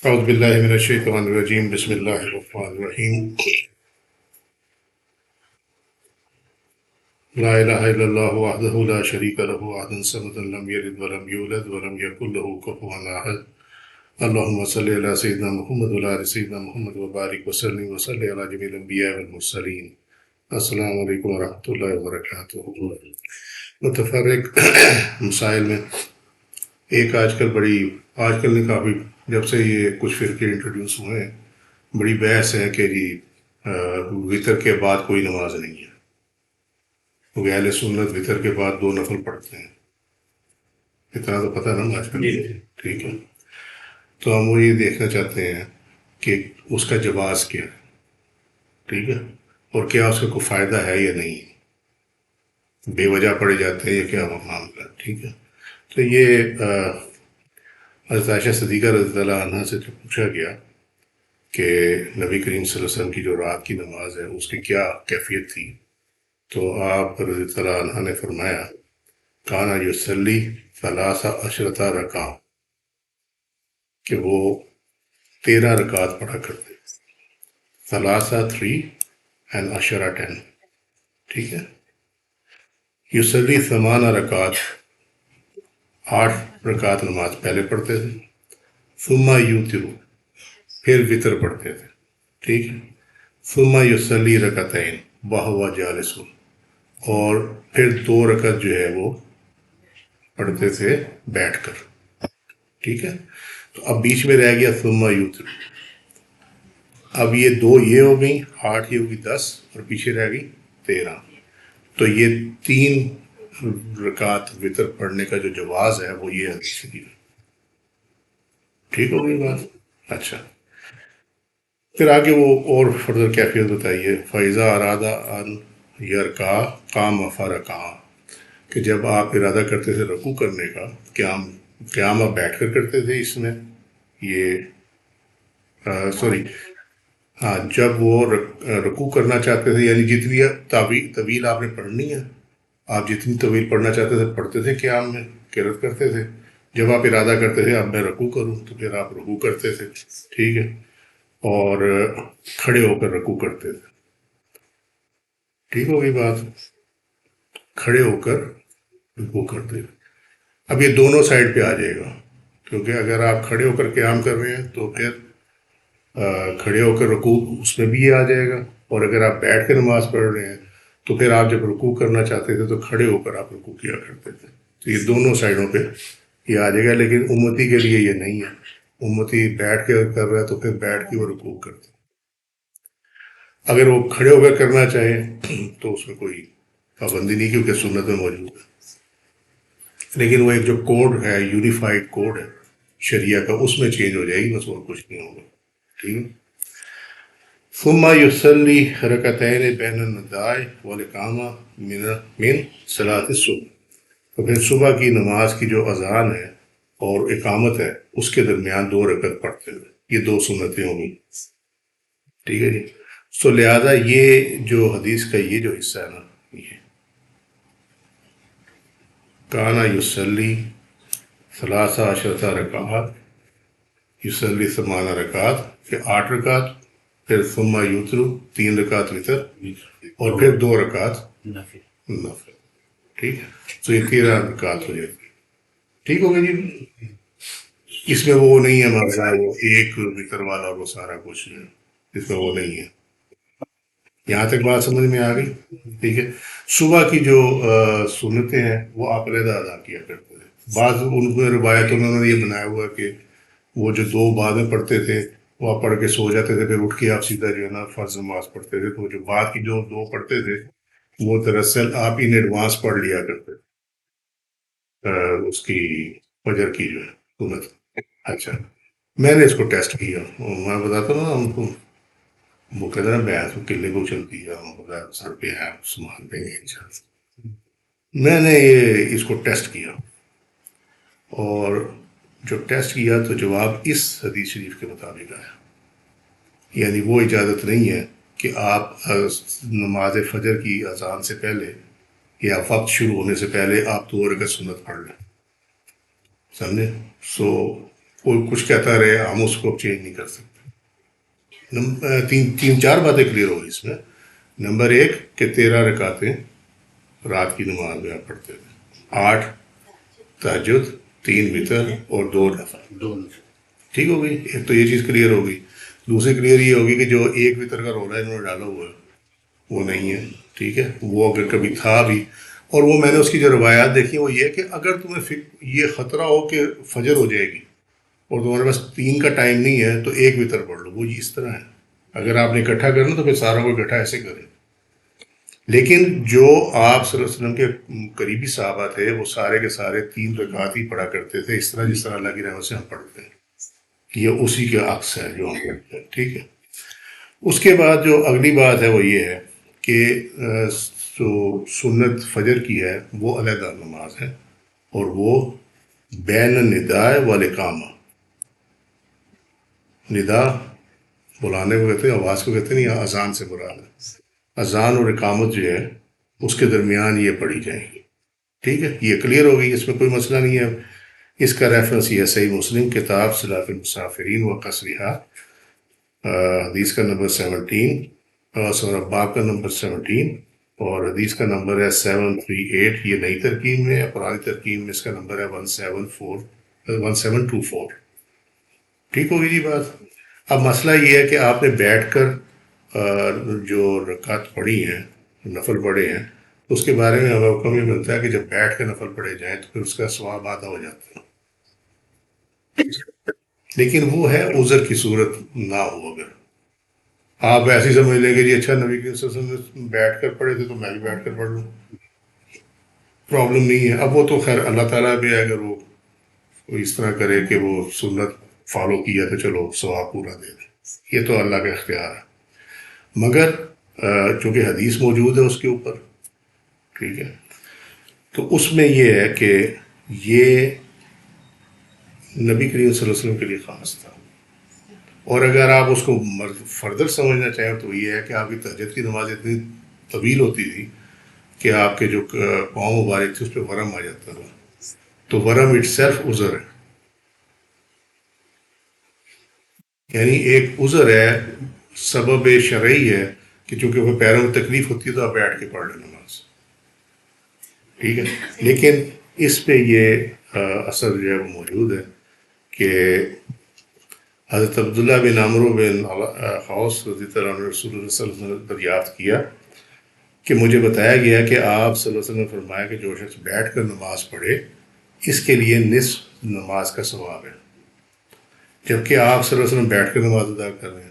أعوذ بالله من الشيطان الرجيم بسم الله الرحمن الرحيم لا إله إلا الله وحده لا شريك له أحد صمد لم يلد ولم يولد ولم يكن له كفوا أحد اللهم صل على سيدنا محمد وعلى آل سيدنا محمد وبارك وسلم وصل على جميع الأنبياء والمرسلين السلام علیکم ورحمۃ اللہ وبرکاتہ۔ متفرق مسائل میں ایک آج کل نے کافی جب سے یہ کچھ فرقے انٹروڈیوس ہوئے ہیں بڑی بحث ہے کہ جی وطر کے بعد کوئی نماز نہیں ہے، کیونکہ اہل سنت وطر کے بعد 2 نفل پڑھتے ہیں، اتنا تو پتہ نا آج کل۔ ٹھیک ہے، تو ہم وہ یہ دیکھنا چاہتے ہیں کہ اس کا جواز کیا ہے، ٹھیک ہے، اور کیا اس کا کوئی فائدہ ہے یا نہیں، بے وجہ پڑے جاتے ہیں یا کیا معاملہ۔ ٹھیک ہے، تو یہ حضرت عائشہ صدیقہ رضی اللہ عنہ سے جو پوچھا گیا کہ نبی کریم صلی اللہ علیہ وسلم کی جو رات کی نماز ہے اس کی کیا کیفیت تھی، تو آپ رضی اللہ عنہ نے فرمایا کانا یصلی 13 رکعہ، کہ وہ 13 رکعت پڑھا کرتے، 3 and 10، ٹھیک ہے۔ یصلی 8 رکعت، 8 رکعت نماز پہلے پڑھتے تھے، ثم یوتر، پھر وطر پڑھتے تھے، ٹھیک ہے، ثم یصلی رکعتین وہو جالس، اور پھر 2 رکعت جو ہے وہ پڑھتے تھے بیٹھ کر، ٹھیک ہے۔ تو اب بیچ میں رہ گیا ثم یوتر، اب یہ 2 یہ ہو گئی، 8 یہ ہوگی 10، اور پیچھے رہ گئی 13، تو یہ 3 رکعت وطر پڑھنے کا جو جواز ہے وہ یہ حدیث شریف ہے، ٹھیک ہو گئی بات۔ اچھا، پھر آگے وہ اور فردر کیفیت بتائیے، فَإِذَا أَرَادَ أَن يَرْكَعَ قَامَ فَرَكَعَ، کہ جب آپ ارادہ کرتے تھے رکوع کرنے کا، قیام آپ بیٹھ کر کرتے تھے اس میں، یہ سوری ہاں، جب وہ رکوع کرنا چاہتے تھے، یعنی جتنی طویل آپ نے پڑھنی ہے، آپ جتنی طویل پڑھنا چاہتے تھے پڑھتے تھے، قیام میں قرات کرتے تھے، جب آپ ارادہ کرتے تھے اب میں رکوع کروں تو پھر آپ رکوع کرتے تھے، ٹھیک ہے، اور کھڑے ہو کر رکوع کرتے تھے، ٹھیک ہو گئی بات، کھڑے ہو کر رکوع کرتے تھے۔ اب یہ دونوں سائڈ پہ آ جائے گا، کیونکہ اگر آپ کھڑے ہو کر قیام کر رہے ہیں تو پھر کھڑے ہو کر رکوع اس میں بھی یہ آ جائے گا، اور اگر آپ بیٹھ کے نماز پڑھ رہے ہیں تو پھر آپ جب رکوع کرنا چاہتے تھے تو کھڑے ہو کر آپ رکوع کیا کرتے تھے، تو یہ دونوں سائڈوں پہ یہ آ جائے گا، لیکن امتی کے لیے یہ نہیں ہے، امتی بیٹھ کے کر رہا ہے تو پھر بیٹھ کے وہ رکوع کرتے، اگر وہ کھڑے ہو کر کرنا چاہیں تو اس میں کوئی پابندی نہیں، کیونکہ سنت میں موجود ہے، لیکن وہ ایک جو کوڈ ہے، یونیفائڈ کوڈ ہے شریعہ کا، اس میں چینج ہو جائے گی، بس اور کچھ نہیں ہوگا، ٹھیک ہے۔ ثم یصلی رکعتین بین النداء والاقامہ من صلاۃ الصبح، تو پھر صبح کی نماز کی جو اذان ہے اور اقامت ہے اس کے درمیان 2 رکعت پڑھتے ہوئے، یہ 2 سنتیں ہوں گی، ٹھیک ہے جی۔ سو لہذا یہ جو حدیث کا یہ جو حصہ ہے نا، یہ کانا یصلی 13 رکعات، یصلی 8 رکعات، پھر 8 رکعت، پھر ثم یوتر 3 رکعت وطر، اور پھر 2 رکعت نفل، ٹھیک ہے، تو یہ 13 رکعت ہو جاتی، ٹھیک ہو گئی جی۔ اس میں وہ نہیں ہے مسئلہ وہ ایک وطر والا اور وہ سارا کچھ، اس میں وہ نہیں ہے، یہاں تک بات سمجھ میں آ گئی، ٹھیک ہے۔ صبح کی جو سنتیں ہیں وہ آپ علیحدہ ادا کیا کرتے تھے، بعض ان کو روایتوں میں انہوں نے یہ بنایا ہوا کہ وہ جو 2 بعد میں پڑھتے تھے وہ آپ پڑھ کے سو جاتے تھے، پھر اٹھ کے آپ سیدھا جو ہے نا فرض نماز پڑھتے تھے، تو جو بعد کی جو 2 پڑھتے تھے وہ دراصل آپ ان ایڈوانس پڑھ لیا کرتے تھے، اس کی فجر کی جو ہے سنت۔ اچھا، میں نے اس کو ٹیسٹ کیا، میں بتاتا ہوں نا ہم کو، وہ کہتے ہیں نا بحث قلعے کو چلتی ہے، ہم بتا سر پہ ہے سامان پہ میں نے یہ اس کو ٹیسٹ کیا، اور جو ٹیسٹ کیا تو جواب اس حدیث شریف کے مطابق آیا، یعنی وہ اجازت نہیں ہے کہ آپ نماز فجر کی اذان سے پہلے یا وقت شروع ہونے سے پہلے آپ 2 رکعت سنت پڑھ لیں، سمجھے۔ سو کوئی کچھ کہتا رہے، ہم اس کو چینج نہیں کر سکتے۔ تین چار باتیں کلیئر ہوگی اس میں۔ نمبر ایک کہ 13 رکعتیں رات کی نماز میں آپ پڑھتے تھے، 8 تہجد، 3 وتر اور 2 نفل۔ ٹھیک ہو گئی، ایک تو یہ چیز کلیئر ہوگی۔ دوسری کلیئر یہ ہوگی کہ جو ایک وتر کا رولا انہوں نے ڈالا ہوا ہے وہ نہیں ہے، ٹھیک ہے، وہ اگر کبھی تھا بھی، اور وہ میں نے اس کی جو روایات دیکھی وہ یہ ہے کہ اگر تمہیں یہ خطرہ ہو کہ فجر ہو جائے گی اور تمہارے پاس 3 کا ٹائم نہیں ہے تو ایک وتر پڑھ لو، وہ اس طرح ہے۔ اگر آپ نے اکٹھا کرنا تو پھر سارا کو اکٹھا ایسے کریں۔ لیکن جو آپ صلی اللہ علیہ وسلم کے قریبی صحابہ تھے وہ سارے کے سارے 3 رکعت ہی پڑھا کرتے تھے، اس طرح جس طرح اللہ کی رحمت سے ہم پڑھتے ہیں، یہ اسی کے عکس ہے جو ہم پڑھتے ہیں، ٹھیک ہے۔ اس کے بعد جو اگلی بات ہے وہ یہ ہے کہ جو سنت فجر کی ہے وہ علیحدہ نماز ہے، اور وہ بین النداء والاقامہ، ندا بلانے کو کہتے ہیں، آواز کو کہتے ہیں، یا اذان سے مراد ہے، اذان اور اقامت جو ہے اس کے درمیان یہ پڑھی جائیں گی، ٹھیک ہے۔ یہ کلیئر ہو گئی، اس میں کوئی مسئلہ نہیں ہے۔ اس کا ریفرنس یہ ہے صحیح مسلم کتاب صلاۃ المسافرین و قصرها، حدیث کا نمبر 17، باب کا نمبر 17، اور حدیث کا نمبر ہے 738۔ یہ نئی ترکیب میں ہے، پرانی ترکیب میں اس کا نمبر ہے 1724۔ ٹھیک ہوگی جی بات۔ اب مسئلہ یہ ہے کہ آپ نے بیٹھ کر جو رکعت پڑھی ہیں، نفل پڑھے ہیں، اس کے بارے میں ہمیں حکم یہ ملتا ہے کہ جب بیٹھ کے نفل پڑھے جائیں تو پھر اس کا ثواب آدھا ہو جاتا ہے، لیکن وہ ہے عذر کی صورت نہ ہو۔ اگر آپ ایسی سمجھ لیں گے جی اچھا نبی کریم صلی اللہ علیہ وسلم بیٹھ کر پڑھے تھے تو میں بھی بیٹھ کر پڑھ لوں، پرابلم نہیں ہے۔ اب وہ تو خیر اللہ تعالیٰ بھی اگر وہ اس طرح کرے کہ وہ سنت فالو کیا تو چلو ثواب پورا دے دیں، یہ تو اللہ کا اختیار ہے۔ مگر چونکہ حدیث موجود ہے اس کے اوپر، ٹھیک ہے، تو اس میں یہ ہے کہ یہ نبی کریم صلی اللہ علیہ وسلم کے لیے خاص تھا، اور اگر آپ اس کو فردر سمجھنا چاہیں تو یہ ہے کہ آپ کی تہجد کی نماز اتنی طویل ہوتی تھی کہ آپ کے جو پاؤں مبارک تھے اس پہ ورم آ جاتا تھا، تو ورم اٹ سیلف عذر ہے، یعنی ایک عذر ہے، سبب شرعی ہے کہ چونکہ وہ پیروں میں تکلیف ہوتی ہے تو آپ بیٹھ کے پڑھ لیں نماز، ٹھیک ہے۔ لیکن اس پہ یہ اثر جو ہے وہ موجود ہے کہ حضرت عبداللہ بن عمرو بن حوص رضی اللہ عنہ رسول اللہ صلی اللہ علیہ وسلم نے دریافت کیا کہ مجھے بتایا گیا کہ آپ صلی اللہ علیہ وسلم نے فرمایا کہ جو شخص بیٹھ کر نماز پڑھے اس کے لیے نصف نماز کا ثواب ہے، جبکہ آپ صلی اللہ علیہ وسلم بیٹھ کر نماز ادا کر رہے ہیں۔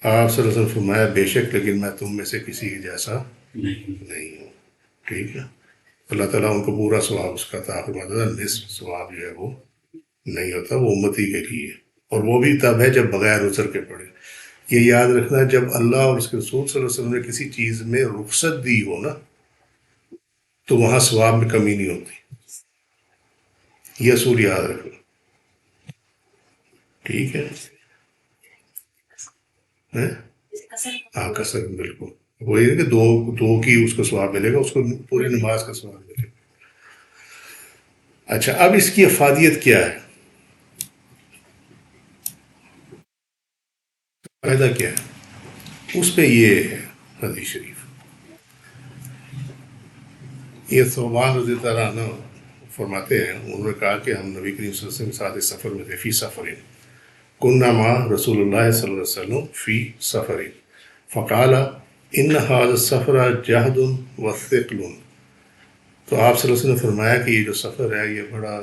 آپ صلی اللہ علیہ وسلم فرمایا بے شک لیکن میں تم میں سے کسی کے جیسا نہیں ہوں، ٹھیک ہے۔ اللہ تعالیٰ ان کو پورا ثواب اس کا عطا فرماتا ہے، نصف ثواب جو ہے وہ نہیں ہوتا، وہ امتی کے لیے، اور وہ بھی تب ہے جب بغیر عذر کے پڑھے۔ یہ یاد رکھنا جب اللہ اور اس کے رسول صلی اللہ علیہ وسلم نے کسی چیز میں رخصت دی ہو نا تو وہاں ثواب میں کمی نہیں ہوتی، یہ اصول یاد رکھنا، ٹھیک ہے۔ ہاں کثر بالکل وہی ہے کہ دو کی اس کو ثواب ملے گا، اس کو پوری نماز کا ثواب ملے گا۔ اچھا اب اس کی افادیت کیا ہے، فائدہ کیا ہے، اس پہ یہ ہے حدیث شریف۔ یہ ثوبان رضی اللہ عنہ فرماتے ہیں، انہوں نے کہا کہ ہم نبی کریم صلی اللہ علیہ وسلم کے ساتھ اس سفر میں تھے، فی سفرین کننا مع رسول اللہ صلی اللہ علیہ وسلم فی سفرین فقال ان هذا السفر جہد وثقل، تو آپ صلی اللہ علیہ وسلم نے فرمایا کہ یہ جو سفر ہے یہ بڑا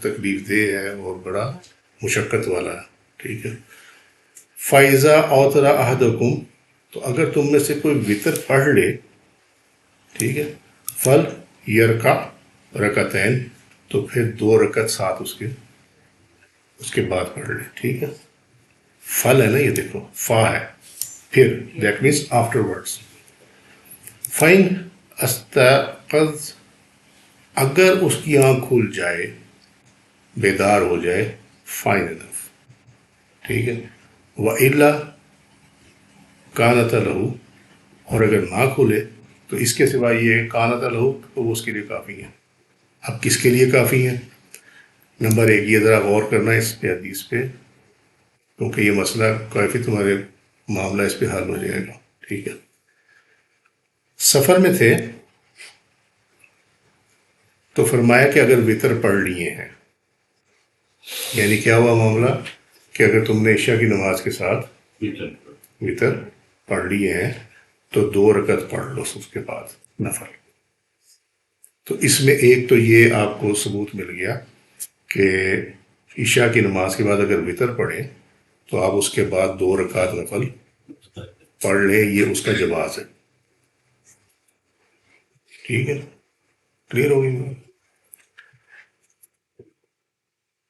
تکلیف دہ ہے اور بڑا مشقت والا ہے، ٹھیک ہے۔ فَإِذَا أَوْتَرَ أَحَدُكُمْ، تو اگر تم میں سے کوئی وطر پڑھ لے، ٹھیک ہے، فل یرکع رکعتین، تو پھر 2 رکعت ساتھ اس کے بعد پڑھ لے، ٹھیک ہے۔ فل ہے نا، یہ دیکھو فا ہے، پھر دیٹ مینس آفٹر ورڈس۔ فَإِنْ اسْتَيْقَظَ، اگر اس کی آنکھ کھل جائے، بیدار ہو جائے، فائن انف، ٹھیک ہے۔ وَإِلَّا كَانَتَ لَهُ، اور اگر نہ کھلے تو اس کے سوا یہ کانت لہو تو وہ اس کے لیے کافی ہیں۔ اب کس کے لیے کافی ہیں؟ نمبر ایک، یہ ذرا غور کرنا اس پہ حدیث پہ، کیونکہ یہ مسئلہ کافی تمہارے معاملہ اس پہ حل ہو جائے گا. ٹھیک ہے. سفر میں تھے تو فرمایا کہ اگر وطر پڑھ لیے ہیں، یعنی کیا ہوا معاملہ کہ اگر تم نے عشاء کی نماز کے ساتھ وطر پڑھ لیے ہیں تو 2 رکعت پڑھ لو اس کے بعد نفل. تو اس میں ایک تو یہ آپ کو ثبوت مل گیا کہ عشاء کی نماز کے بعد اگر وطر پڑھیں تو آپ اس کے بعد 2 رکعت نفل پڑھ لیں، یہ اس کا جواز ہے. ٹھیک ہے، کلیئر ہو گئی.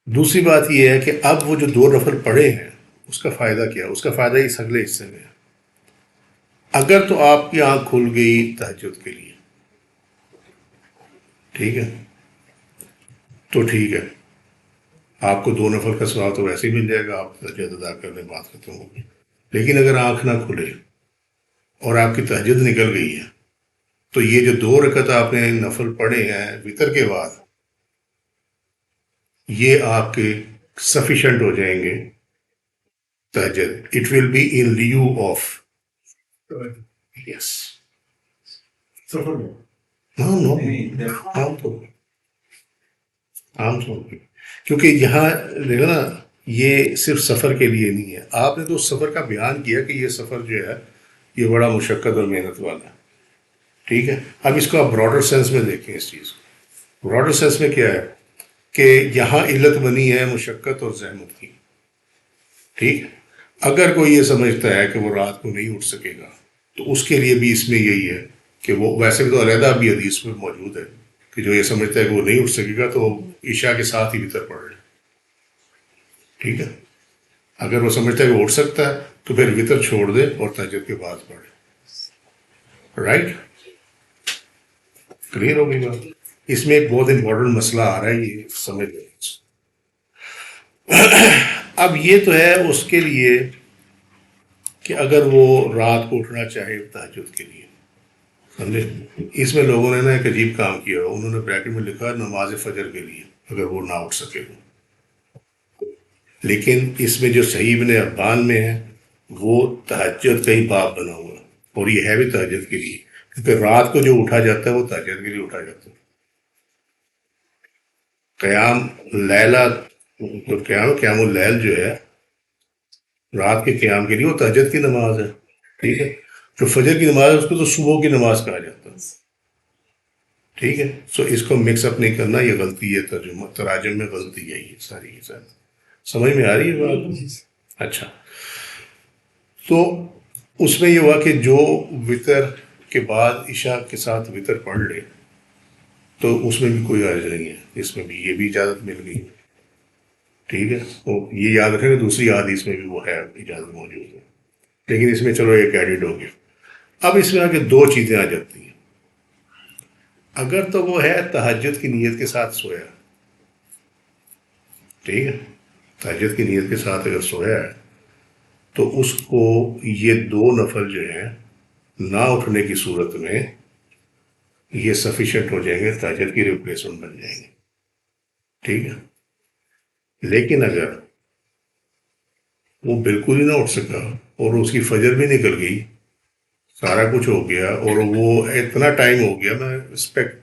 دوسری بات یہ ہے کہ اب وہ جو 2 نفل پڑھے ہیں اس کا فائدہ کیا؟ اس کا فائدہ اس اگلے حصے میں ہے. اگر تو آپ کی آنکھ کھل گئی تہجد کے لیے، ٹھیک ہے، تو ٹھیک ہے، آپ کو 2 نفل کا ثواب تو ویسے ہی مل جائے گا، آپ تہجد ادا کرنے بات ختم ہوگی. لیکن اگر آنکھ نہ کھلے اور آپ کی تہجد نکل گئی ہے تو یہ جو 2 رکعت آپ نے نفل پڑھے ہیں وطر کے بعد، یہ آپ کے سفیشینٹ ہو جائیں گے تہجد. It will be in leave off. Yes. سفر میں ہاں نو عام طور پہ، عام طور پہ، کیونکہ یہاں دیکھو نا، یہ صرف سفر کے لیے نہیں ہے. آپ نے تو اس سفر کا بیان کیا کہ یہ سفر جو ہے یہ بڑا مشقت اور محنت والا ہے. ٹھیک ہے. اب اس کو آپ براڈر سینس میں دیکھیں. اس چیز کو براڈر سینس میں کیا ہے کہ یہاں علت بنی ہے مشقت اور زحمت کی. ٹھیک ہے. اگر کوئی یہ سمجھتا ہے کہ وہ رات کو نہیں اٹھ سکے گا تو اس کے لیے بھی اس میں یہی ہے کہ وہ ویسے بھی تو علیحدہ بھی حدیث میں موجود ہے کہ جو یہ سمجھتا ہے کہ وہ نہیں اٹھ سکے گا تو عشاء کے ساتھ ہی وطر پڑھ لے. ٹھیک ہے. اگر وہ سمجھتا ہے کہ وہ اٹھ سکتا ہے تو پھر وطر چھوڑ دے اور تہجد کے بعد پڑھے. رائٹ. کلیئر ہو گئی بات. اس میں ایک بہت امپورٹنٹ مسئلہ آ رہا ہے، یہ سمجھ لیں. اب یہ تو ہے اس کے لیے کہ اگر وہ رات کو اٹھنا چاہے تہجد کے لیے، سمجھے. اس میں لوگوں نے نا ایک عجیب کام کیا، انہوں نے بریکٹ میں لکھا نماز فجر کے لیے اگر وہ نہ اٹھ سکے گا. لیکن اس میں جو صحیح ابن حبان میں ہے وہ تہجد کا ہی باب بنا ہوا ہے، اور یہ ہے بھی تہجد کے لیے، کیونکہ رات کو جو اٹھا جاتا ہے وہ تہجد کے لیے اٹھا جاتا ہے. قیام لیلہ، جو قیام اللیل جو ہے رات کے قیام کے لیے، وہ تہجد کی نماز ہے. ٹھیک ہے. جو فجر کی نماز ہے اس کو تو صبح کی نماز کہا جاتا ہے. ٹھیک ہے. سو اس کو مکس اپ نہیں کرنا، یہ غلطی ہے. ترجمہ تراجم میں غلطی ہے یہ ساری. سمجھ میں آ رہی ہے بات؟ اچھا. تو اس میں یہ ہوا کہ جو وطر کے بعد عشاء کے ساتھ وطر پڑھ لے تو اس میں بھی کوئی حرج نہیں ہے. اس میں بھی یہ بھی اجازت مل گئی. ٹھیک ہے. تو یہ یاد رکھیں کہ دوسری حدیث میں بھی وہ ہے، اجازت موجود ہے. لیکن اس میں چلو ایک ایڈٹ ہو گیا. اب اس میں آگے 2 چیزیں آ جاتی ہیں. اگر تو وہ ہے تہجد کی نیت کے ساتھ سویا، ٹھیک ہے، تہجد کی نیت کے ساتھ اگر سویا ہے تو اس کو یہ 2 نفل جو ہیں نہ اٹھنے کی صورت میں یہ سفیشینٹ ہو جائیں گے، تہجد کی ریپلیسمنٹ بن جائیں گے. ٹھیک ہے. لیکن اگر وہ بالکل ہی نہ اٹھ سکا اور اس کی فجر بھی نکل گئی، سارا کچھ ہو گیا اور وہ اتنا ٹائم ہو گیا، میں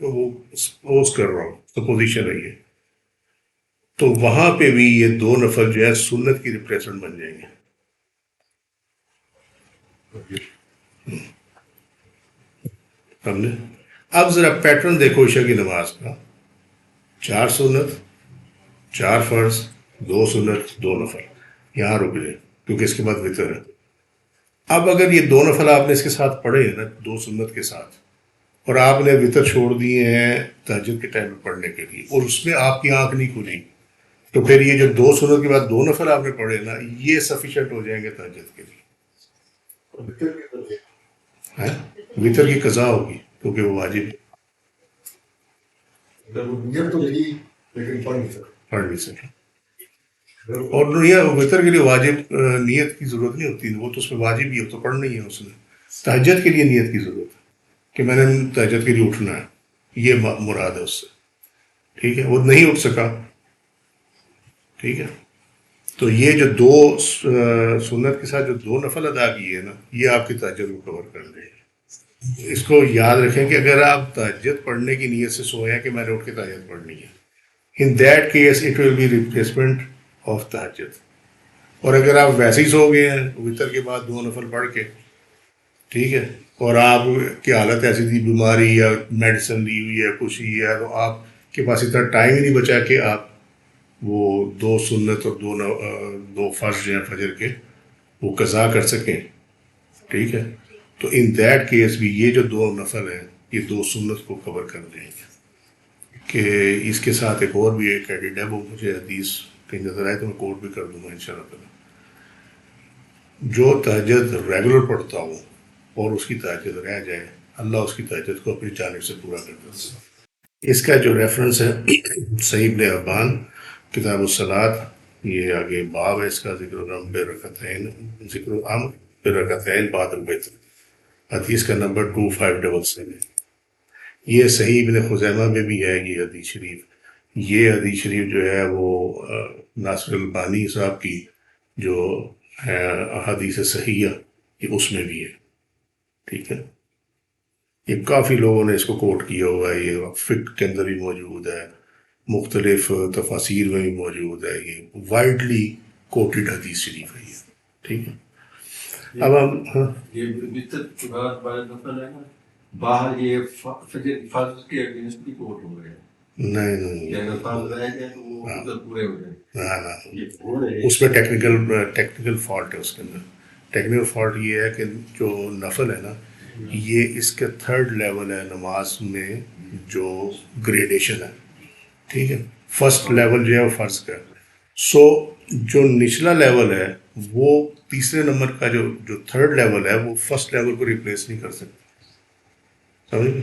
وہ سپوز کر رہا ہوں، سپوزیشن رہی ہے، تو وہاں پہ بھی یہ 2 نفل جو ہے سنت کی ریپلیسمنٹ بن جائیں گے. سمجھے. اب ذرا پیٹرن دیکھو عشاء کی نماز کا: 4 سنت، 4 فرض، 2 سنت، 2 نفل. یہاں رک جائے کیونکہ اس کے بعد وطر ہے. اب اگر یہ 2 نفل آپ نے اس کے ساتھ پڑھے ہیں نا 2 سنت کے ساتھ، اور آپ نے وطر چھوڑ دیے ہیں تہجد کے ٹائم میں پڑھنے کے لیے، اور اس میں آپ کی آنکھ نہیں کھلی، تو پھر یہ جو 2 سنت کے بعد 2 نفل آپ نے پڑھے نا یہ سفیشینٹ ہو جائیں گے تہجد کے لیے. وطر کی قضا ہوگی کیونکہ وہ واجب ہے. پڑھ نہیں سکے. اور وطر کے لیے واجب نیت کی ضرورت نہیں ہوتی، وہ تو اس میں واجب ہی ہے، تو پڑھنا ہی ہے اس نے. تہجد کے لیے نیت کی ضرورت ہے کہ میں نے تہجد کے لیے اٹھنا ہے، یہ مراد ہے اس سے. ٹھیک ہے. وہ نہیں اٹھ سکا ٹھیک ہے. تو یہ جو دو سنت کے ساتھ جو دو نفل ادا کیے نا یہ آپ کی تہجد کو کور کر دے گا. اس کو یاد رکھیں کہ اگر آپ تہجد پڑھنے کی نیت سے سوئے ہیں کہ میں نے اٹھ کے تہجد پڑھنی ہے, in that case it will be replacement of تہجد. اور اگر آپ ویسے ہی سو گئے ہیں وطر کے بعد دو نفل پڑھ کے, ٹھیک ہے, اور آپ کی حالت ایسی تھی بیماری یا میڈیسن لی ہوئی ہے کچھ ہی ہے, تو آپ کے پاس اتنا ٹائم ہی نہیں بچا کہ آپ وہ دو سنت اور دو فرض جو ہیں فجر کے وہ قضا کر سکیں, ٹھیک ہے. تو ان دیٹ کیس بھی یہ جو دو نفل ہیں یہ دو سنت کو کور کر دیں گے. کہ اس کے ساتھ ایک اور بھی ایک ایڈٹ ہے, وہ مجھے حدیث کہیں نظر آئے تو میں کوٹ بھی کر دوں گا انشاءاللہ تعالی. جو تہجد ریگولر پڑھتا ہو اور اس کی تہجد رہ جائے, اللہ اس کی تہجد کو اپنی جانب سے پورا کر دیتا ہے. اس کا جو ریفرنس ہے صحیح ابن حبان کتاب الصلاۃ, یہ آگے باب ہے اس کا, ذکر عام برکعتین بعد الوتر, حدیث کا نمبر 2577. یہ صحیح ابن خزیمہ میں بھی ہے یہ حدیث شریف. یہ حدیث شریف جو ہے وہ ناصر البانی صاحب کی جو ہے احادیث صحیحہ یہ اس میں بھی ہے, ٹھیک ہے. یہ کافی لوگوں نے اس کو کوٹ کیا ہوا ہے, یہ فقہ کے اندر بھی موجود ہے, مختلف تفاسیر میں بھی موجود ہے, یہ وائڈلی کوٹڈ حدیث شریف ہے یہ, ٹھیک ہے. اب ہم یہ وطر کے بعد بعد نفل ہے نا, باہر یہ فجر فرض کے اگینسٹ بھی کوٹ ہو گئے. نہیں یا نفل رہ گئے تو وہ وطر پورے ہو جائیں. نا اس میں ٹیکنیکل فالٹ ہے. اس کے اندر ٹیکنیکل فالٹ یہ ہے کہ جو نفل ہے نا یہ اس کے تھرڈ لیول ہے نماز میں جو گریڈیشن ہے, ٹھیک ہے. فرسٹ لیول جو ہے وہ فرض کا, سو جو نچلا لیول ہے وہ تیسرے نمبر کا جو تھرڈ لیول ہے وہ فرسٹ لیول کو ریپلیس نہیں کر سکتے, سمجھ گئے.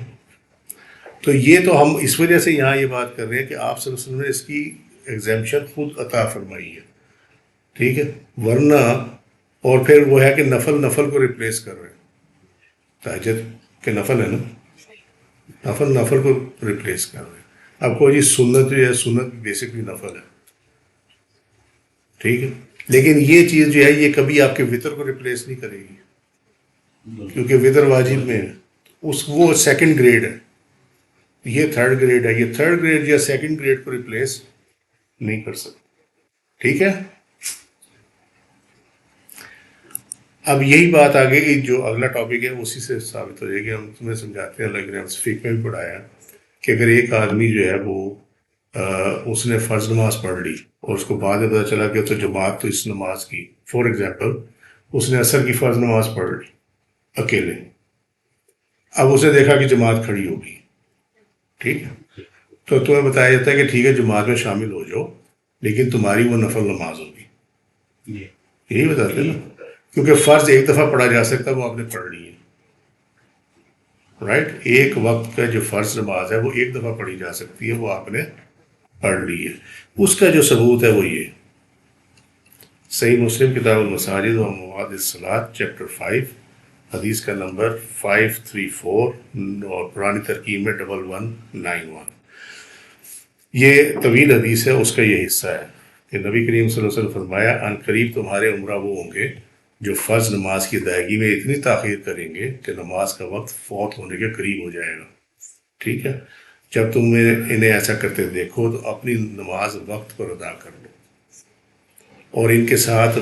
تو یہ تو ہم اس وجہ سے یہاں یہ بات کر رہے ہیں کہ آپ صلی اللہ علیہ وسلم نے اس کی ایگزیمپشن خود عطا فرمائی ہے, ٹھیک ہے. ورنہ اور پھر وہ ہے کہ نفل کو ریپلیس کر رہے ہیں. تہجد کے نفل ہے نا, نفل کو ریپلیس کر رہے ہیں. اب کو جی سنت جو ہے سنت بیسکلی نفل ہے, ٹھیک ہے. لیکن یہ چیز جو ہے یہ کبھی آپ کے وطر کو ریپلیس نہیں کرے گی کیونکہ وطر واجب میں ہے, وہ سیکنڈ گریڈ ہے, یہ تھرڈ گریڈ ہے. یہ تھرڈ گریڈ یا سیکنڈ گریڈ کو ریپلیس نہیں کر سکتے, ٹھیک ہے. اب یہی بات آگے جو اگلا ٹاپک ہے اسی سے ثابت ہو جائے گی. ہم تمہیں سمجھاتے ہیں, اللہ نے فقہ میں بھی پڑھایا کہ اگر ایک آدمی جو ہے وہ اس نے فرض نماز پڑھ لی اور اس کو بعد میں پتہ چلا کہ تو جماعت تو اس نماز کی, فار ایگزامپل اس نے عصر کی فرض نماز پڑھ لی اکیلے, اب اس نے دیکھا کہ جماعت کھڑی ہوگی, ٹھیک ہے. تو تمہیں بتایا جاتا ہے کہ ٹھیک ہے جماعت میں شامل ہو جاؤ لیکن تمہاری وہ نفل نماز ہوگی. یہی بتاتے ہیں نا, کیونکہ فرض ایک دفعہ پڑھا جا سکتا ہے, وہ آپ نے پڑھ لی ہے, رائٹ. ایک وقت کا جو فرض نماز ہے وہ ایک دفعہ پڑھی جا سکتی ہے, وہ آپ نے پڑھ لی ہے. اس کا جو ثبوت ہے وہ یہ صحیح مسلم کتاب المساجد و مواد الصلاۃ چیپٹر 5 حدیث کا نمبر 534 اور پرانی ترکیب میں 1191. یہ طویل حدیث ہے, اس کا یہ حصہ ہے کہ نبی کریم صلی اللہ علیہ وسلم فرمایا ان قریب تمہارے عمرہ وہ ہوں گے جو فرض نماز کی ادائیگی میں اتنی تاخیر کریں گے کہ نماز کا وقت فوت ہونے کے قریب ہو جائے گا, ٹھیک ہے. جب تم انہیں ایسا کرتے دیکھو تو اپنی نماز وقت پر ادا کر لو اور ان کے ساتھ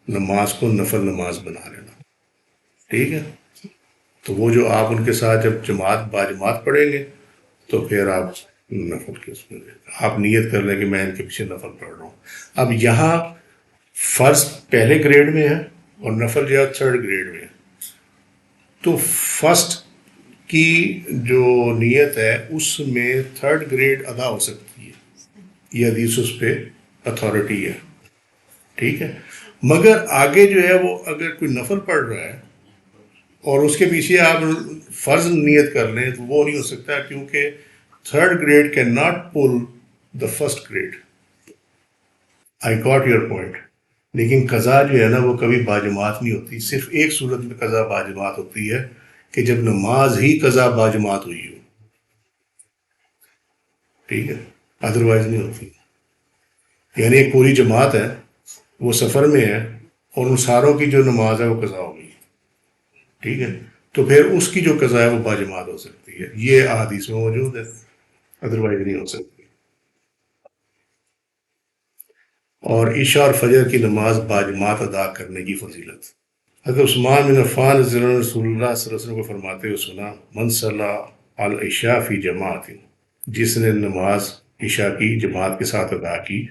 نماز کو نفل نماز بنا لینا, ٹھیک ہے. تو وہ جو آپ ان کے ساتھ جب باجماعت پڑھیں گے تو پھر آپ نفل کے اس میں آپ نیت کر لیں کہ میں ان کے پیچھے نفل پڑھ رہا ہوں. اب یہاں فرض پہلے گریڈ میں ہے اور نفل جو ہے تھرڈ گریڈ میں ہے. تو فرسٹ کی جو نیت ہے اس میں تھرڈ گریڈ ادا ہو سکتی ہے, یہ حدیث اس پہ اتھارٹی ہے, ٹھیک ہے. مگر آگے جو ہے وہ اگر کوئی نفل پڑھ رہا ہے اور اس کے پیچھے آپ فرض نیت کر لیں تو وہ نہیں ہو سکتا, کیونکہ third grade can not pull the first grade. I got your point. لیکن قضا جو ہے نا وہ کبھی باجماعت نہیں ہوتی. صرف ایک صورت میں قضا باجماعت ہوتی ہے کہ جب نماز ہی قضا باجماعت ہوئی ہو, ٹھیک ہے, ادروائز نہیں ہوتی. یعنی ایک پوری جماعت ہے، وہ سفر میں ہے، اور ان ساروں کی جو نماز ہے وہ قضا ہو گئی، ٹھیک ہے، تو پھر اس کی جو قضا ہے وہ باجماعت ہو سکتی ہے، یہ احادیث میں موجود ہے، ادروائز نہیں ہو سکتی۔ اور عشاء اور فجر کی نماز باجماعت ادا کرنے کی فضیلت۔ حضرت عثمان بن عفان رضی اللہ عنہ نے رسول اللہ صلی اللہ علیہ وسلم کو فرماتے ہوئے سنا، من صلی العشاء فی جماعت، جس نے نماز عشاء کی جماعت کے ساتھ ادا کی،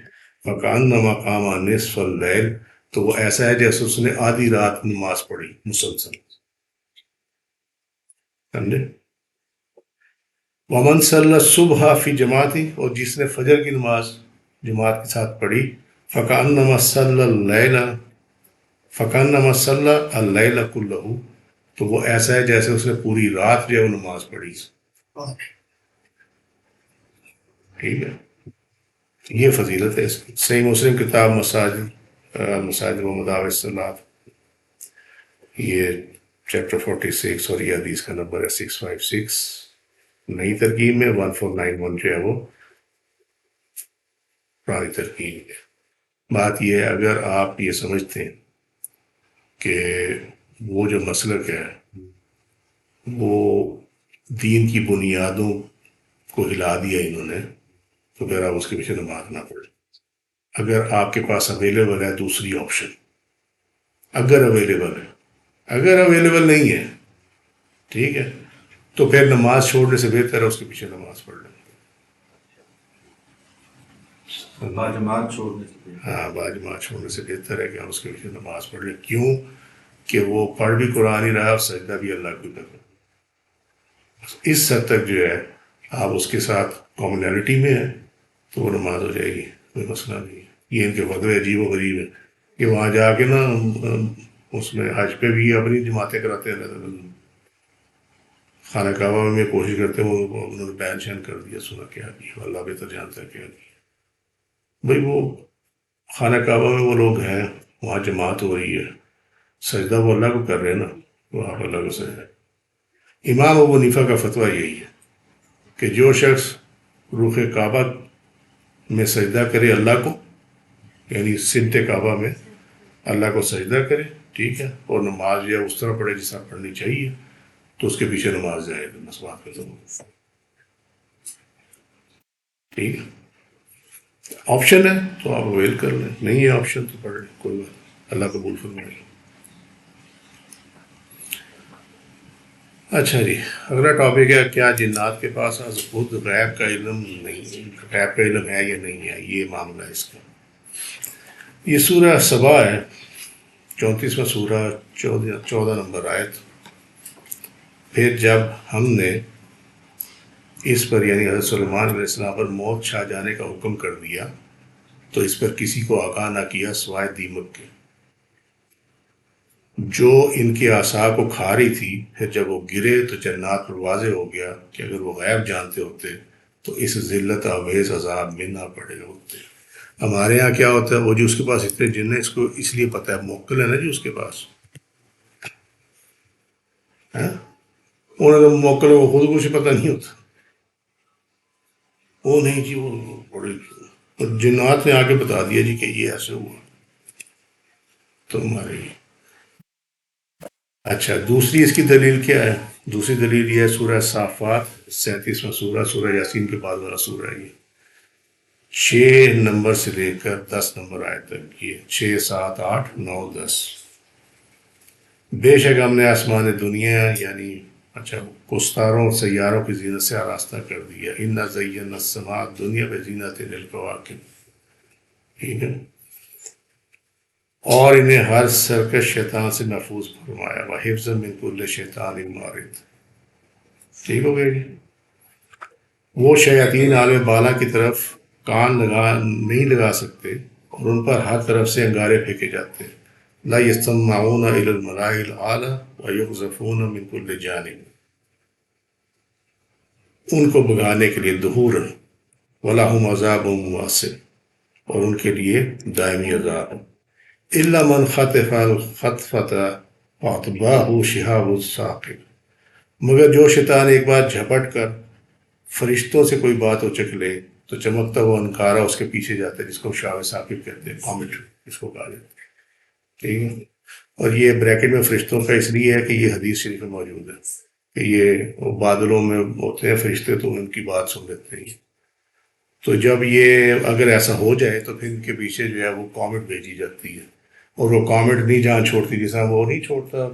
فکأنما قام نصف اللیل، تو وہ ایسا ہے جیسے اس نے آدھی رات نماز پڑھی مسلسل، سمجھے؟ ومن صلی الصبح فی جماعت، اور جس نے فجر کی نماز جماعت کے ساتھ پڑھی، فکأنما صلی اللیل، فکأنما صلی اللیل کلہ، تو وہ ایسا ہے جیسے اس نے پوری رات جو ہے وہ نماز پڑھی، ٹھیک ہے، یہ فضیلت ہے اس کی۔ صحیح مسلم کتاب مساجد و مدارس الصلاۃ، یہ چیپٹر 46، اور یہ حدیث کا نمبر ہے 656، نئی ترکیب میں 1491 جو ہے وہ پرانی ترکیب ہے۔ بات یہ ہے، اگر آپ یہ سمجھتے ہیں کہ وہ جو مسلک ہے وہ دین کی بنیادوں کو ہلا دیا انہوں نے، تو پھر آپ اس کے پیچھے نماز نہ پڑھیں۔ اگر آپ کے پاس اویلیبل ہے دوسری آپشن، اگر اویلیبل ہے، اگر اویلیبل نہیں ہے، ٹھیک ہے، تو پھر نماز چھوڑنے سے بہتر ہے اس کے پیچھے نماز پڑھ لیں۔ باجماعت چھوڑنے سے ہاں، باجماعت چھوڑنے سے بہتر ہے کہ ہم اس کے پیچھے نماز پڑھ لیں۔ کیوں کہ وہ پڑھ بھی قرآن ہی رہا اور سجدہ بھی اللہ کو کر رہا۔ اس حد تک جو ہے آپ اس کے ساتھ کامنالٹی میں ہیں تو وہ نماز ہو جائے گی، کوئی مسئلہ نہیں ہے۔ یہ ان کے فتوے عجیب و غریب ہیں کہ وہاں جا کے نا اس میں حج پہ بھی اپنی جماعتیں کراتے ہیں، خانہ کعبہ میں کوشش کرتے ہیں، وہ انہوں نے بین شین کر دیا، سنا کیا کیا، اللہ بہتر جانتا ہے کیا کیا۔ بھائی وہ خانہ کعبہ میں وہ لوگ ہیں، وہاں جماعت ہو رہی ہے، سجدہ وہ اللہ کو کر رہے ہیں نا، وہ آپ اللہ کو سجدہ۔ امام ابو حنیفہ کا فتویٰ یہی ہے کہ جو شخص رخ کعبہ میں سجدہ کرے اللہ کو، یعنی سمت کعبہ میں اللہ کو سجدہ کرے، ٹھیک ہے، اور نماز جو ہے اس طرح پڑھے جس طرح پڑھنی چاہیے، تو اس کے پیچھے نماز جائے گا، بس بات ختم ہو، ٹھیک ہے۔ آپشن ہے تو آپ اویل کر لیں، نہیں ہے آپشن تو پڑھ لیں، کوئی بات، اللہ قبول فرمائے۔ اچھا جی، اگلا ٹاپک ہے، کیا جنات کے پاس از خود غیب کا علم نہیں، غیب کا علم ہے یا نہیں ہے، یہ معاملہ ہے اس کا۔ یہ سورہ سبا ہے، 34واں سورہ، 14 نمبر آیت۔ پھر جب ہم نے اس پر یعنی حضرت سلیمان علیہ السلام پر موت چھا جانے کا حکم کر دیا تو اس پر کسی کو آگاہ نہ کیا سوائے دیمک کے، جو ان کے اعصاب کو کھا رہی تھی۔ پھر جب وہ گرے تو جنات پر واضح ہو گیا کہ اگر وہ غیب جانتے ہوتے تو اس ذلت آویز عذاب میں نہ پڑے ہوتے۔ ہمارے ہاں کیا ہوتا ہے، وہ جو اس کے پاس اتنے جن ہیں، اس کو اس لیے پتہ ہے، موکل ہے نا جی اس کے پاس، انہیں اگر موکل کو خود کچھ پتہ نہیں ہوتا، وہ نہیں جی، وہ بڑے جنات نے آ کے بتا دیا جی کہ یہ ایسے ہوا تو ہمارے لیے۔ اچھا، دوسری اس کی دلیل کیا ہے؟ دوسری دلیل یہ ہے سورہ صافات، 37واں سورہ، سورہ یاسین کے بعد والا سورہ ہے، یہ 6 نمبر سے لے کر 10 نمبر آئے تک، یہ 6، 7، 8، 9، 10۔ بے شک ہم نے آسمان دنیا یعنی ستاروں اور سیاروں کی زینت سے آراستہ کر دیا، انا زینا السماء الدنیا بزینۃ للکواکب، ٹھیک ہے، اور انہیں ہر سرکش شیطان سے محفوظ فرمایا، وحفظا من کل شیطان مارد، ٹھیک ہو گیا جی۔ وہ شیاطین عالم بالا کی طرف کان نہیں لگا سکتے اور ان پر ہر طرف سے انگارے پھینکے جاتے، لا یستمعون الی الملاء الاعلی ویقذفون من کل جانب، ان کو بگانے کے لیے دہوراً، وَلَهُمْ عَذَابٌ مُّوَاصِلٌ، اور ان کے لیے دائمی عذاب، إِلَّا مَنْ خَطَفَ الْخَطْفَةَ فَأَتْبَعَهُ شِهَابٌ ثَاقِبٌ، مگر جو شیطان ایک بار جھپٹ کر فرشتوں سے کوئی بات اچک لے تو چمکتا ہوا انکارا اس کے پیچھے جاتا ہے، جس کو شاہ ثاقب کہتے ہیں، کامٹ اس کو کہا جاتا ہے، ٹھیک ہے. اور یہ بریکٹ میں فرشتوں کا اس لیے ہے کہ یہ حدیث شریف میں موجود ہے کہ یہ وہ بادلوں میں ہوتے ہیں فرشتے، تو ان کی بات سن لیتے ہیں. تو جب یہ اگر ایسا ہو جائے تو پھر ان کے پیچھے جو ہے وہ کامٹ بھیجی جاتی ہے، اور وہ کامٹ نہیں جان چھوڑتی، جیسا وہ نہیں چھوڑتا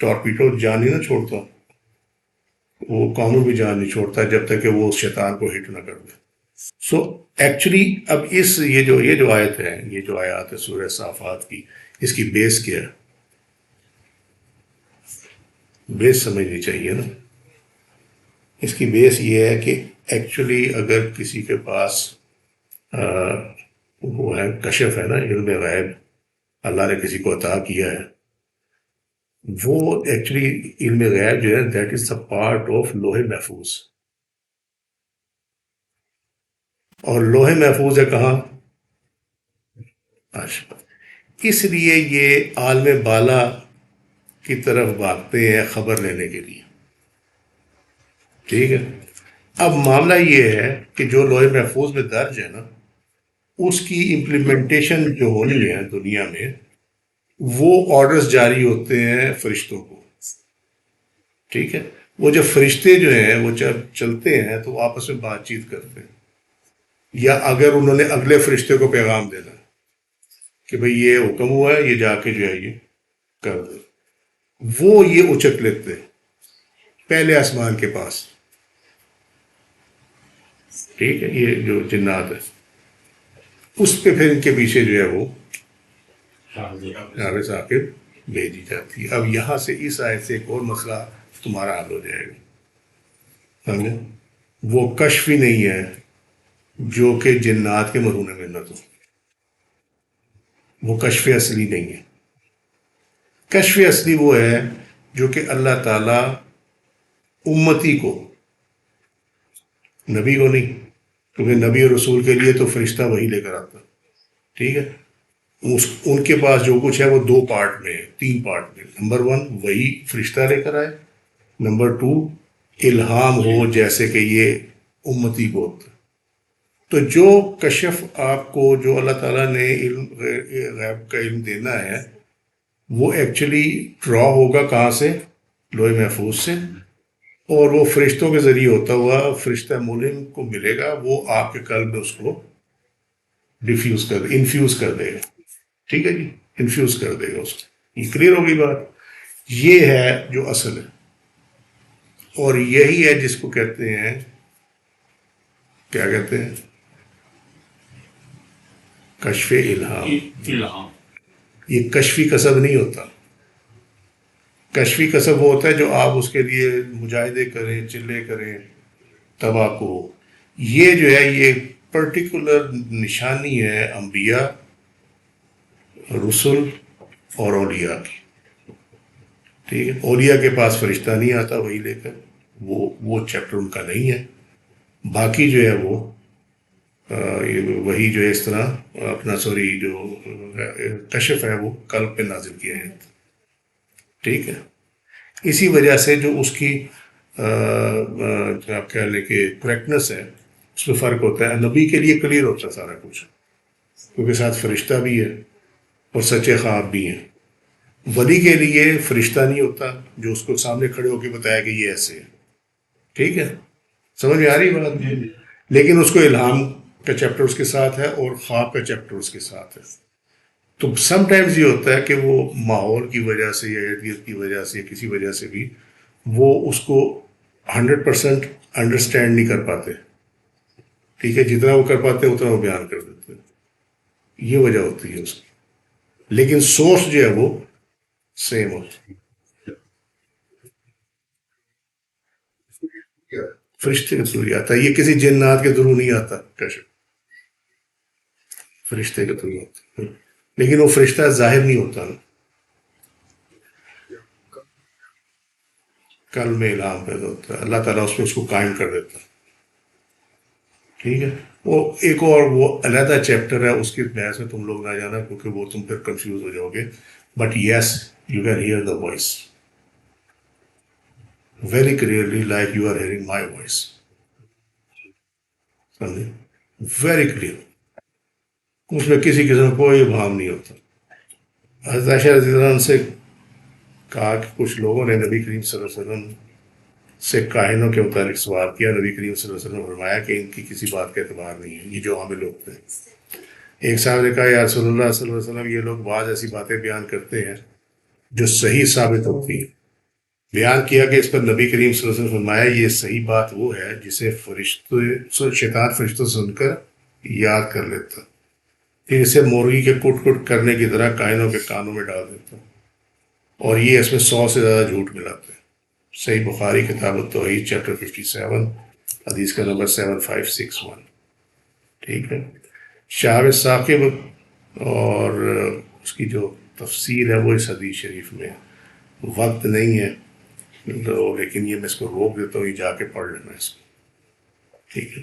ٹارپیڈو جان نہیں نہ چھوڑتا، وہ کامٹ بھی جان نہیں چھوڑتا جب تک کہ وہ اس شیطان کو ہٹ نہ کر دے. سو ایکچولی اب یہ جو آیت ہے، یہ جو آیات ہے سورہ صافات کی، اس کی بیس کیا ہے؟ بیس سمجھنی چاہیے نا. اس کی بیس یہ ہے کہ ایکچولی اگر کسی کے پاس وہ ہے کشف ہے نا، علم غیب اللہ نے کسی کو عطا کیا ہے، وہ ایکچولی علم غیب جو ہے that is the part of لوح محفوظ. اور لوح محفوظ ہے کہاں؟ عرش پر. اس لیے یہ عالم بالا کی طرف بھاگتے ہیں خبر لینے کے لیے، ٹھیک ہے. اب معاملہ یہ ہے کہ جو لوح محفوظ میں درج ہے نا، اس کی امپلیمنٹیشن جو ہونی ہے دنیا میں، وہ آرڈرز جاری ہوتے ہیں فرشتوں کو، ٹھیک ہے. وہ جب فرشتے جو ہیں وہ جب چلتے ہیں تو وہ آپس میں بات چیت کرتے ہیں، یا اگر انہوں نے اگلے فرشتے کو پیغام دینا کہ بھئی یہ حکم ہوا ہے، یہ جا کے جو ہے یہ کر دے، وہ یہ اچک لیتے ہیں پہلے آسمان کے پاس، ٹھیک ہے. یہ جو جنات ہے اس پہ پھر ان کے پیچھے جو ہے وہ حافظ ثاقب بھیجی جاتی ہے. اب یہاں سے اس آیت سے ایک اور مسئلہ تمہارا حل ہو جائے گا، سمجھے؟ وہ کشف ہی نہیں ہے جو کہ جنات کے مرہون منت ہو، وہ کشف اصلی نہیں ہے. کشف اصلی وہ ہے جو کہ اللہ تعالیٰ امتی کو، نبی کو نہیں، کیونکہ نبی اور رسول کے لیے تو فرشتہ وہی لے کر آتا، ٹھیک ہے. ان کے پاس جو کچھ ہے وہ دو پارٹ میں ہے، تین پارٹ میں. نمبر ون وہی فرشتہ لے کر آئے، نمبر ٹو الہام ہو جیسے کہ یہ امتی کو ہوتا. تو جو کشف آپ کو جو اللہ تعالیٰ نے علم غیب کا علم دینا ہے، وہ ایکچولی ڈرا ہوگا کہاں سے؟ لوح محفوظ سے، اور وہ فرشتوں کے ذریعے ہوتا ہوا فرشتہ ملم کو ملے گا، وہ آپ کے قلب میں اس کو انفیوز کر دے گا، ٹھیک ہے جی، انفیوز کر دے گا اس کو. یہ کلیئر ہوگی بات. یہ ہے جو اصل ہے، اور یہی ہے جس کو کہتے ہیں، کیا کہتے ہیں؟ کشف الہام. یہ کشفی کسب نہیں ہوتا. کشفی کسب وہ ہوتا ہے جو آپ اس کے لیے مجاہدے کریں، چلے کریں، تب آپ کو. یہ جو ہے یہ پرٹیکولر نشانی ہے انبیاء، رسل اور اولیاء کی، ٹھیک ہے. اولیاء کے پاس فرشتہ نہیں آتا وہی لے کر، وہ چیپٹر ان کا نہیں ہے. باقی جو ہے وہ وہی جو ہے اس طرح اپنا جو کشف ہے وہ قلب پہ نازل کیا ہے، ٹھیک ہے. اسی وجہ سے جو اس کی آپ کہہ لیں کہ کریکٹنس ہے، اس میں فرق ہوتا ہے. نبی کے لیے کلیئر ہوتا ہے سارا کچھ، کیونکہ ساتھ فرشتہ بھی ہے اور سچے خواب بھی ہیں. ولی کے لیے فرشتہ نہیں ہوتا جو اس کو سامنے کھڑے ہو کے بتایا کہ یہ ایسے ہے، ٹھیک ہے. سمجھ میں آ رہی بات؟ لیکن اس کو الہام کا چیپٹر اس کے ساتھ ہے اور خواب کا چیپٹر اس کے ساتھ ہے. تو سم ٹائمز یہ ہوتا ہے کہ وہ ماحول کی وجہ سے یا ارد کی وجہ سے یا کسی وجہ سے بھی وہ اس کو 100% انڈرسٹینڈ نہیں کر پاتے، ٹھیک ہے. جتنا وہ کر پاتے اتنا وہ بیان کر دیتے، یہ وجہ ہوتی ہے اس کی. لیکن سورس جو ہے وہ سیم ہوتا ہے. فرشتے کے تھرو آتا ہے، یہ کسی جنات کے تھرو نہیں آتا کشف، فرشتے کے تھرو آتا ہے. لیکن وہ فرشتہ ظاہر نہیں ہوتا نا، کل میں الہام پیدا ہوتا ہے، اللہ تعالیٰ اس میں اس کو قائم کر دیتا ہے، ٹھیک ہے. وہ ایک اور وہ علیحدہ چیپٹر ہے، اس کی بحث میں تم لوگ نہ جانا کیونکہ وہ تم پھر کنفیوز ہو جاؤ گے. But yes you can hear the voice very clearly like you are hearing my voice, سمجھے. ویری کلیئر، اس میں کسی قسم کوئی ابہام نہیں ہوتا۔ حضرت عائشہ رضی اللہ عنہ سے کہا کہ کچھ لوگوں نے نبی کریم صلی اللہ علیہ وسلم سے کاہنوں کے متعلق سوال کیا، نبی کریم صلی اللہ علیہ وسلم نے فرمایا کہ ان کی کسی بات کا اعتبار نہیں ہے، یہ جو عام لوگ تھے۔ ایک صاحب نے کہا یا رسول اللہ صلی اللہ علیہ وسلم، یہ لوگ بعض ایسی باتیں بیان کرتے ہیں جو صحیح ثابت ہوتی ہیں۔ بیان کیا کہ اس پر نبی کریم صلی اللہ علیہ وسلم نے فرمایا یہ صحیح بات وہ ہے جسے شیطان فرشتوں سے سن کر یاد کر لیتا، پھر اسے مرغی کے کٹ کٹ کرنے کی طرح کائنوں کے کانوں میں ڈال دیتا، اور یہ اس میں 100 سے زیادہ جھوٹ ملاتے ہیں۔ صحیح بخاری کتاب التوحید چیپٹر 57 حدیث کا نمبر 7561۔ ٹھیک ہے، شہاب ثاقب اور اس کی جو تفسیر ہے وہ اس حدیث شریف میں ہے۔ وقت نہیں ہے تو لیکن یہ میں اس کو روک دیتا ہوں، یہ جا کے پڑھ لینا اس کو، ٹھیک ہے،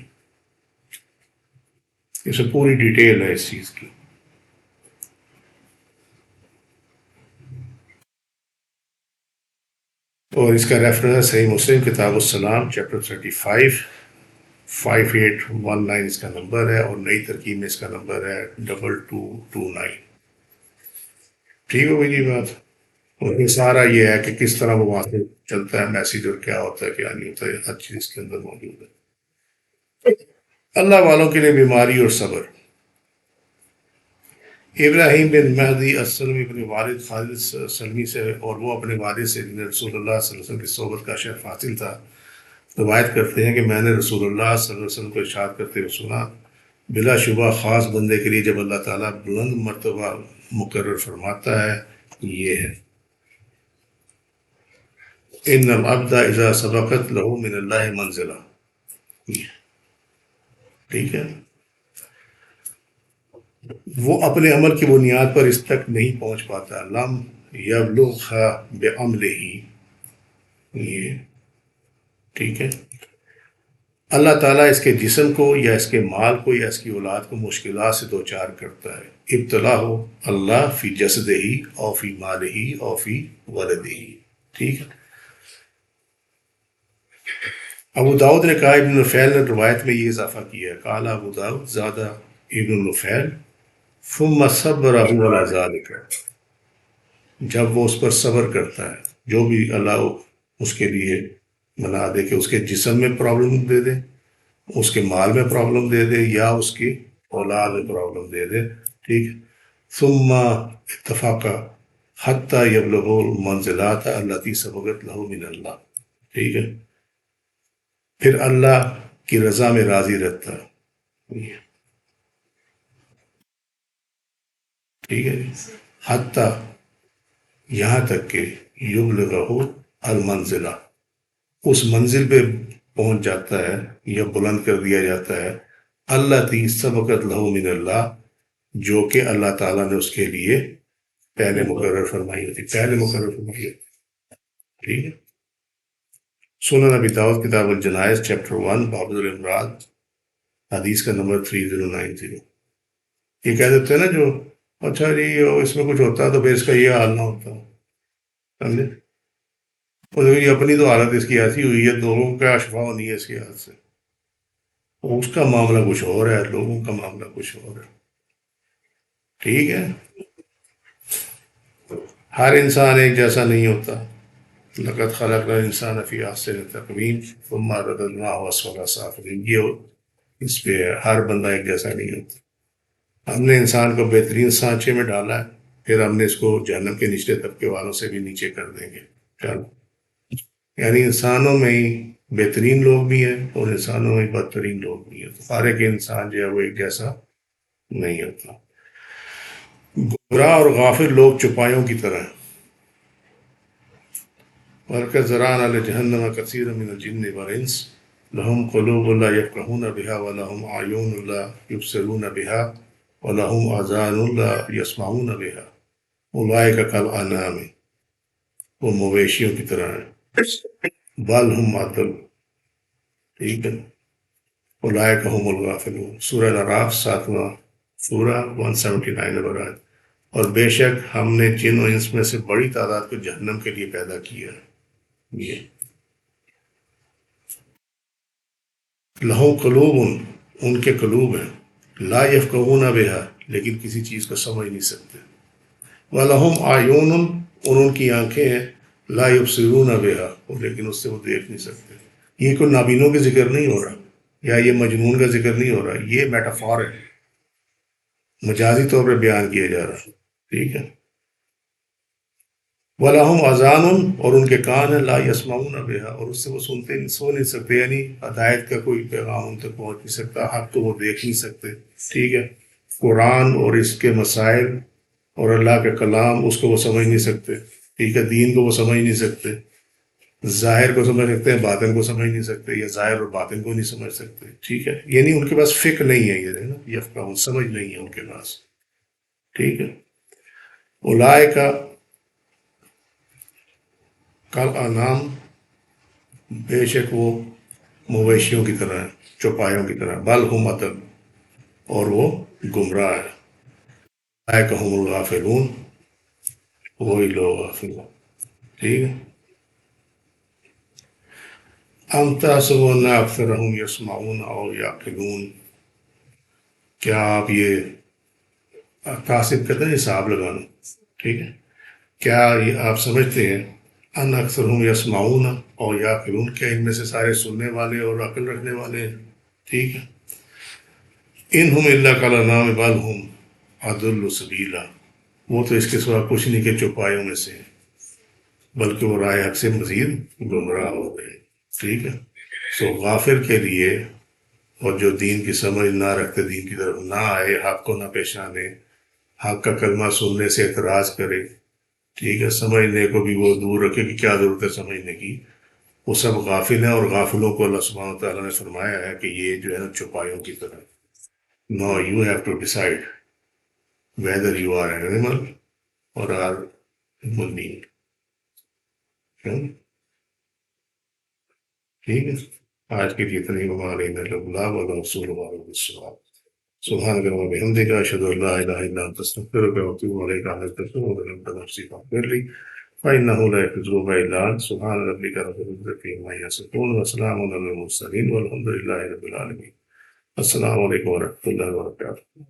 اس میں پوری ڈیٹیل ہے اس چیز کی۔ اور اس کا ریفرنس ہے صحیح مسلم کتاب السلام چیپٹر 35 5819 اس کا نمبر ہے، اور نئی ترکیب میں اس کا نمبر ہے 2229۔ ٹھیک ہو گئی جی بات؟ اور یہ سارا یہ ہے کہ کس طرح وہ وہاں سے چلتا ہے میسیج، اور کیا ہوتا ہے کیا نہیں ہوتا ہے، ہر چیز اس کے اندر موجود ہے۔ اللہ والوں کے لیے بیماری اور صبر۔ ابراہیم بن مہدی السلمی اپنے والد خالد سلمی سے، اور وہ اپنے والد سے جنہیں رسول اللہ صلی اللہ علیہ وسلم کی صحبت کا شرف حاصل تھا، روایت کرتے ہیں کہ میں نے رسول اللہ صلی اللہ علیہ وسلم کو ارشاد کرتے ہوئے سنا، بلا شبہ خاص بندے کے لیے جب اللہ تعالیٰ بلند مرتبہ مقرر فرماتا ہے یہ ہے، ان العبد اذا سبقت له من اللہ منزلہ۔ ٹھیک ہے، وہ اپنے عمل کی بنیاد پر اس تک نہیں پہنچ پاتا، لم یبلغها بعملہ، یہ ٹھیک ہے، اللہ تعالیٰ اس کے جسم کو یا اس کے مال کو یا اس کی اولاد کو مشکلات سے دوچار کرتا ہے، ابتلا ہو اللہ فی جسد ہی او فی مال ہی او فی ولد ہی۔ ٹھیک ہے، ابو داؤد نے کہا ابن نفیل نے روایت میں یہ اضافہ کیا ہے، قال ابو داؤد زادہ ابن نفیل ثم صبرہ علی ذالک، جب وہ اس پر صبر کرتا ہے، جو بھی اللہ اس کے لیے بنا دے کہ اس کے جسم میں پرابلم دے دے، اس کے مال میں پرابلم دے دے، یا اس کی اولاد میں پرابلم دے دے، ٹھیک، ثم اتفاق حتی یبلغ المنزلات التی سبقت له من اللہ، ٹھیک ہے، پھر اللہ کی رضا میں راضی رہتا ہے، ٹھیک ہے، حتی یہاں تک کہ یبلغہ المنزلہ، اس منزل پہ پہنچ جاتا ہے یا بلند کر دیا جاتا ہے، اللہ تی سبقت لہو من اللہ، جو کہ اللہ تعالیٰ نے اس کے لیے پہلے مقرر فرمائی ہوتی، پہلے مقرر فرمائی ہوتی، ٹھیک ہے۔ سنن ابی داؤد کتاب الجنائز چیپٹر 1 باب الامراض حدیث کا نمبر 3090۔ یہ کہہ دیتے ہیں نا جو اچھا جی اس میں کچھ ہوتا تو پھر اس کا یہ حال نہ ہوتا، سمجھے، یہ اپنی تو حالت اس کی ایسی ہوئی ہے، لوگوں کا شفا نہیں ہے اس کی حالت سے، اس کا معاملہ کچھ اور ہے، لوگوں کا معاملہ کچھ اور ہے، ٹھیک ہے۔ ہر انسان ایک جیسا نہیں ہوتا، لقد خلقنا الانسان فی احسن تقویم ثم رددناہ اسفل سافلین، یہ اس پہ ہر بندہ ایک جیسا نہیں ہوتا۔ ہم نے انسان کو بہترین سانچے میں ڈالا ہے، پھر ہم نے اس کو جہنم کے نچلے طبقے والوں سے بھی نیچے کر دیں گے، چلو، یعنی انسانوں میں ہی بہترین لوگ بھی ہیں اور انسانوں میں بدترین لوگ بھی ہیں، تو ہر ایک انسان جو ہے وہ ایک جیسا نہیں ہوتا۔ گمراہ اور غافل لوگ چپایوں کی طرح ہیں، وَلَقَدْ ذَرَأْنَا لِجَهَنَّمَ كَثِيرًا مِنَ الْجِنِّ وَالْإِنسِ لَهُمْ قُلُوبٌ لَا يَفْقَهُونَ بِهَا وَلَهُمْ أَعْيُنٌ لَا يُبْصِرُونَ بِهَا وَلَهُمْ آذَانٌ لَا يَسْمَعُونَ بِهَا أُولَٰئِكَ كَالْأَنْعَامِ، وہ مویشیوں کی طرح ہیں، بل ہم اضل، ٹھیک ہے، اولئک هم الغافلون، سورہ الاعراف 7واں سورہ 179 نمبر آیت۔ اور بے شک ہم نے جن و انس میں سے بڑی تعداد کو جہنم کے لیے پیدا کیا ہے، یہ لہو قلوب، ان کے قلوب ہیں، لا یفقہون بہا، لیکن کسی چیز کو سمجھ نہیں سکتے، وَلَهُمْ أَعْيُنٌ، اور ان کی آنکھیں ہیں، لا یبصرون بہا، اور لیکن اس سے وہ دیکھ نہیں سکتے۔ یہ کوئی نابینوں کا ذکر نہیں ہو رہا، یا یہ مجنون کا ذکر نہیں ہو رہا، یہ میٹافور ہے، مجازی طور پہ بیان کیا جا رہا ہے، ٹھیک ہے۔ وَلَهُمْ أَذَانٌ، اور ان کے کان ہیں، لا يَسْمَعُونَ بِهَا، اور اس سے وہ سو نہیں سکتے، یعنی ہدایت کا کوئی پیغام ان تک پہنچ نہیں سکتا، حق کو وہ دیکھ نہیں سکتے، ٹھیک ہے۔ قرآن اور اس کے مسائل اور اللہ کے کلام، اس کو وہ سمجھ نہیں سکتے، ٹھیک ہے۔ دین کو وہ سمجھ نہیں سکتے، ظاہر کو سمجھ سکتے ہیں، باطن کو سمجھ نہیں سکتے، یا ظاہر اور باطن کو نہیں سمجھ سکتے، ٹھیک ہے۔ یعنی ان کے پاس فقہ نہیں ہے، یہ نا یفقہون، سمجھ نہیں ہے ان کے پاس، ٹھیک ہے۔ اولئک کل انعام، بے شک وہ مویشیوں کی طرح ہیں، چوپایوں کی طرح، بل ہم اضل، اور وہ گمراہ ہیں، اولئک هم الغافلون، وہی لوگ غافل ہیں، ٹھیک ہے۔ ام تحسب ان اکثرهم یسمعون او یعقلون، کیا آپ یہ تحسب کہتے ہیں حساب لگانا، ٹھیک ہے، کیا یہ آپ سمجھتے ہیں ان اکثرهم یسمعون او یعقلون، کیا ان میں سے سارے سننے والے اور عقل رکھنے والے ہیں، ٹھیک ہے۔ انہم الا کالانعام بل ہم اضل سبیلا، وہ تو اس کے سوا کچھ نہیں کہ چوپایوں میں سے ہیں، بلکہ وہ راہ حق سے مزید گمراہ ہو گئے، ٹھیک ہے۔ سو غافل کے لیے، اور جو دین کی سمجھ نہ رکھتے، دین کی طرف نہ آئے، حق کو نہ پہچانے، حق کا کلمہ سننے سے اعتراض کرے، ٹھیک ہے، سمجھنے کو بھی وہ دور رکھے کہ کیا ضرورت ہے سمجھنے کی، وہ سب غافل ہیں، اور غافلوں کو اللہ سبحانہ وتعالیٰ نے فرمایا ہے کہ یہ جو ہے نا چوپایوں کی طرح۔ No, you have to decide whether you are an animal or are human being. ٹھیک ہے، آج کے لیے اتنی علینا البلاغ والرسول وعلیکم السلام، سبحانک اللہم وبحمدک، اشہد ان لا الہ الا انت، استغفرک واتوب الیک، ظلمت نفسی فاغفر لی فإنہ لا یغفر الذنوب الا انت، سبحان ربک رب العزۃ عما یصفون وسلام علی المرسلین والحمد للہ رب العالمین۔ السلام علیکم ورحمۃ اللہ وبرکاتہ۔